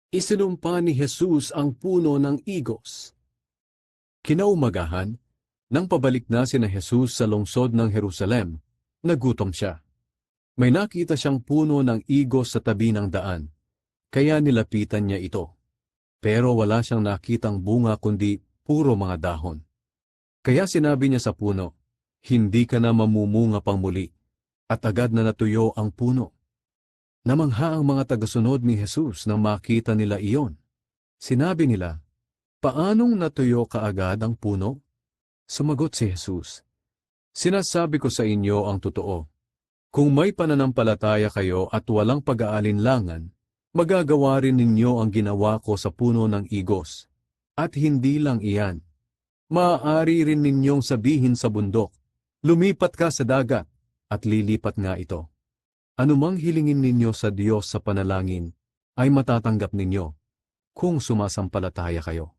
Isinumpa ni Jesus ang puno ng igos. Kinaumagahan, nang pabalik na sina Jesus sa lungsod ng Jerusalem, nagutom siya. May nakita siyang puno ng igos sa tabi ng daan, kaya nilapitan niya ito. Pero wala siyang nakitang bunga kundi puro mga dahon. Kaya sinabi niya sa puno, "Hindi ka na mamumunga pang muli." At agad na natuyo ang puno. Namangha ang mga tagasunod ni Jesus nang makita nila iyon. Sinabi nila, "Paanong natuyo kaagad ang puno?" Sumagot si Jesus, "Sinasabi ko sa inyo ang totoo. Kung may pananampalataya kayo at walang pag-aalinlangan, magagawa rin ninyo ang ginawa ko sa puno ng igos. At hindi lang iyan. Maaari rin ninyong sabihin sa bundok, 'Lumipat ka sa dagat,' at lilipat nga ito. Anumang hilingin ninyo sa Diyos sa panalangin, ay matatanggap ninyo, kung sumasampalataya kayo."